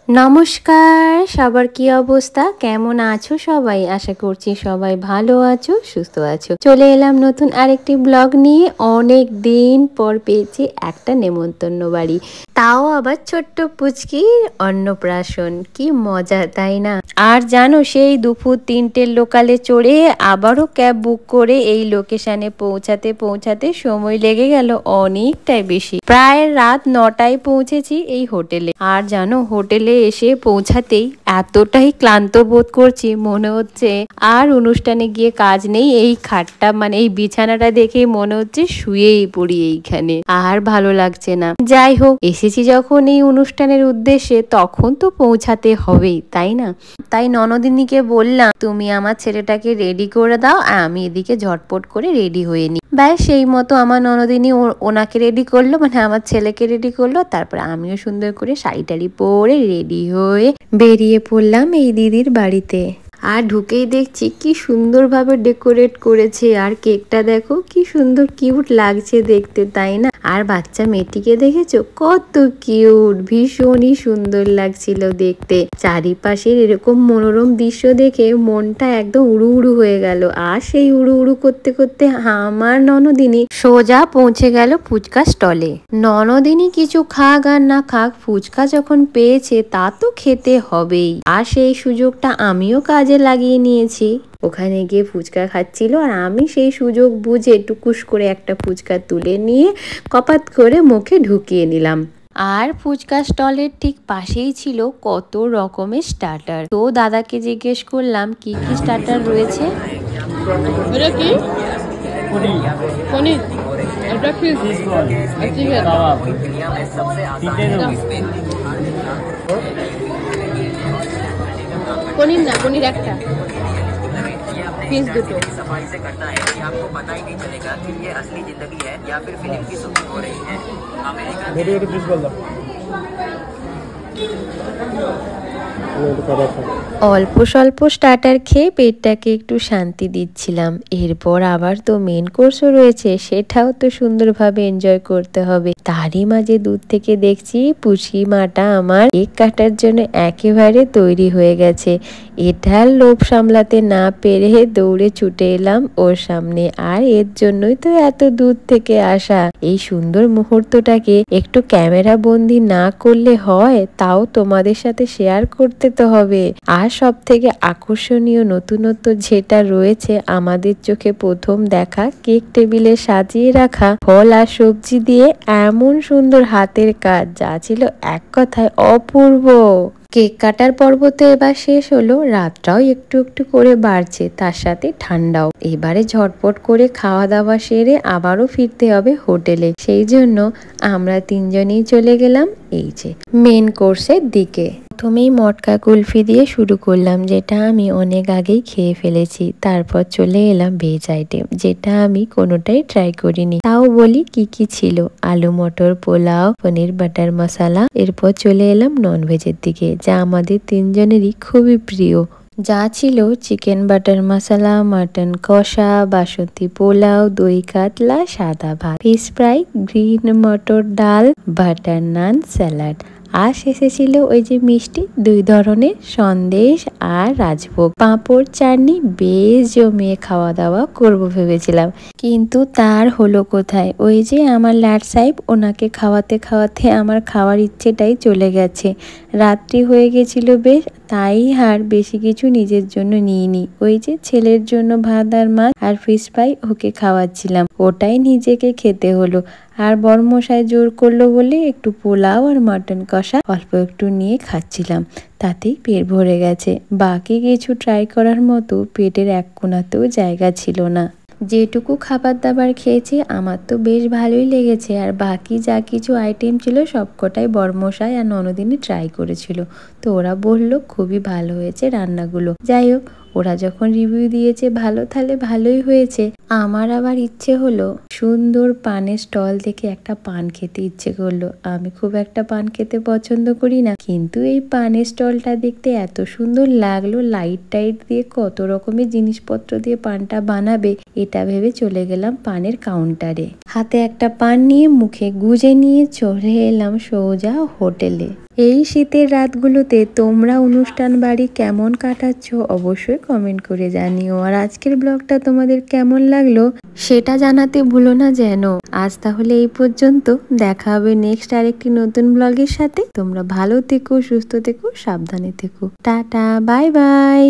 নমস্কার, সবার কি অবস্থা, কেমন আছো সবাই? আশা করছি সবাই ভালো আছো, সুস্থ আছো। চলে এলাম নতুন আরেকটি ব্লগ নিয়ে। অনেক দিন পর পেয়েছি একটা নেমন্তন্ন বাড়ি, তাও আবার ছোট্ট পুচকির অন্নপ্রাশন। কি মজা, তাই না? আর জানো, সেই দুপুর 3টের লোকালে চড়ে আবারও ক্যাব বুক করে এই লোকেশনে পৌঁছাতে সময় লেগে গেল অনেকটাই বেশি। প্রায় রাত 9টায় পৌঁছেছি এই হোটেলে। আর জানো, হোটেলে এসে পৌঁছাতেই এতটাই ক্লান্ত বোধ করছি, মনে হচ্ছে আর অনুষ্ঠানে গিয়ে কাজ নেই। এই খাটটা মানে এই বিছানাটা দেখে মনে হচ্ছে শুয়েই পড়ি এইখানে, আর ভালো লাগছে না। যাই হোক, এসেছি যখন এই অনুষ্ঠানের উদ্দেশ্যে, তখন তো পৌঁছাতে হবেই, তাই না? তাই ননদিনীকে বললাম, তুমি আমার ছেলেটাকে রেডি করে দাও, আমি এদিকে ঝটপট করে রেডি হয়ে নি। ব্যাস সেই মতো আমার ননদিনী ওনাকে রেডি করলো, মানে আমার ছেলেকে রেডি করলো। তারপর আমিও সুন্দর করে শাড়ি টাড়ি পরে রেডি হয়ে বেরিয়ে পড়লাম এই দিদির বাড়িতে। আর ঢুকেই দেখছি কি সুন্দরভাবে ডেকোরেট করেছে, আর কেকটা দেখো কি সুন্দর কিউট লাগছে দেখতে, তাই না? আর বাচ্চা মেয়েটিকে দেখেছো কত কিউট, ভীষণই সুন্দর লাগছিল দেখতে। চারিপাশের এরকম মনোরম দৃশ্য দেখে মনটা একদম উড়ু উড়ু হয়ে গেল। আর সেই উড়ু উড়ু করতে করতে আমার ননদিনী সোজা পৌঁছে গেল ফুচকা স্টলে। ননদিনী কিছু খাক আর না খাক, ফুচকা যখন পেয়েছে তা তো খেতে হবেই। আর সেই সুযোগটা আমিও কাজে লাগিয়ে নিয়েছি। ওখানে গিয়ে ফুচকা খাচ্ছিল, আর আমি সেই সুযোগ বুঝে টুকুস করে একটা ফুচকা তুলে নিয়ে কপাত করে মুখে ঢুকিয়ে নিলাম। আর ফুচকা স্টলের ঠিক পাশেই ছিল কত রকমের স্টার্টার। তো দাদাকে জিজ্ঞেস করলাম কি কি স্টার্টার রয়েছে। এটা কি? পনির, এটা ফিশ, চিকেন, পনির না, পনির একটা, ফিশ দুটো। सफाई से करना है कि आपको पता ही नहीं चलेगा कि ये असली जिंदगी है या फिर फिल्म की शूटिंग हो रही है। অল্প স্বল্প স্টার্টার খেয়ে পেটটাকে একটু শান্তি দিচ্ছিলাম। এরপর আবার তো মেন কোর্সও রয়েছে, সেটাও তো সুন্দরভাবে এনজয় করতে হবে। তারই মাঝে দূর থেকে দেখছি পুচকি মাটা আমার কেক কাটার জন্য একেবারে তৈরি হয়ে গেছে। এটার লোভ সামলাতে না পেরে দৌড়ে ছুটে এলাম ওর সামনে। আর এর জন্যই তো এত দূর থেকে আসা। এই সুন্দর মুহূর্তটাকে একটু ক্যামেরা বন্দি না করলে হয়? তাও তোমাদের সাথে শেয়ার করতে তো হবে। আর সব থেকে আকর্ষণীয় নতুনত্ব যেটা রয়েছে, আমাদের চোখে প্রথম দেখা কেক টেবিলে সাজিয়ে রাখা ফল আর সবজি দিয়ে এমন সুন্দর হাতের কাজ, যা ছিল এক কথায় অপূর্ব। কেক কাটার পর্ব তো এবার শেষ হলো, রাতটাও একটু একটু করে বাড়ছে, তার সাথে ঠান্ডাও। এবারে ঝটপট করে খাওয়া দাওয়া সেরে আবারও ফিরতে হবে হোটেলে। সেই জন্য আমরা 3জনই চলে গেলাম এই যে মেন কোর্সের দিকে। প্রথমেই মটকা কুলফি দিয়ে শুরু করলাম, যেটা আমি অনেক আগেই খেয়ে ফেলেছি। তারপর চলে এলাম ভেজ আইটেম, যেটা আমি কোনোটাই ট্রাই করিনি। তাও বলি কি কি ছিল। আলু মটর পোলাও, পনির বাটার মশলা। এরপর চলে এলাম নন ভেজের দিকে, যা আমাদের 3জনেরই খুবই প্রিয়। যা ছিল চিকেন বাটার মশলা, মাটন কষা, বাসন্তী পোলাও, দই কাতলা, সাদা ভাত, ফিশ ফ্রাই, গ্রিন মটর ডাল, বাটার নান, স্যালাড। আর শেষে ছিল ওই যে মিষ্টি 2 ধরনের সন্দেশ আর রাজভোগ, পাঁপড়, চাটনি। বেশ জমিয়ে খাওয়া দাওয়া করবো ভেবেছিলাম, কিন্তু তার হলো কোথায়। ওই যে আমার ল্যাড সাহেব, ওনাকে খাওয়াতে খাওয়াতে আমার খাওয়ার ইচ্ছেটাই চলে গেছে। রাত্রি হয়ে গেছিল বেশ, তাই আর বেশি কিছু নিজের জন্য নিইনি। ওই যে ছেলের জন্য ভাত আর মাছ আর ফিশ ফ্রাই ওকে খাওয়াচ্ছিলাম, ওটাই নিজেকে খেতে হলো। আর বড়মশাই জোর করলো বলে একটু পোলাও আর মাটন কষা অল্প একটু নিয়ে খাচ্ছিলাম, তাতেই পেট ভরে গেছে। বাকি কিছু ট্রাই করার মতো পেটের এক কোণাতেও জায়গা ছিল না। যেটুকু খাবার দাবার খেয়েছি আমার তো বেশ ভালোই লেগেছে। আর বাকি যা কিছু আইটেম ছিল সবকটাই বড়মশাই আর ননদিনী ট্রাই করেছিল, তো ওরা বললো খুবই ভালো হয়েছে রান্নাগুলো। যাই হোক, ওরা যখন রিভিউ দিয়েছে ভালো, তাহলে ভালোই হয়েছে। আমার আবার ইচ্ছে হলো সুন্দর পানের স্টল থেকে একটা পান খেতে ইচ্ছে করলো। আমি খুব একটা পান খেতে পছন্দ করি না, কিন্তু এই পানের স্টলটা দেখতে এত সুন্দর লাগলো, লাইট টাইট দিয়ে কত রকমের জিনিসপত্র দিয়ে পানটা বানাবে, এটা ভেবে চলে গেলাম পানের কাউন্টারে। হাতে একটা পান নিয়ে মুখে গুজে নিয়ে চলে এলাম সোজা হোটেলে। এই শীতের রাতগুলোতে তোমরা অনুষ্ঠান বাড়ি কেমন কাটাচ্ছ অবশ্যই কমেন্ট করে জানিও। আর আজকের ব্লগটা তোমাদের কেমন লাগলো সেটা জানাতে ভুলো না যেন। আজ তাহলে এই পর্যন্ত, দেখা হবে নেক্সট আরেকটি নতুন ব্লগের সাথে। তোমরা ভালো থেকো, সুস্থ থেকো, সাবধানে থেকো। Tata, bye bye.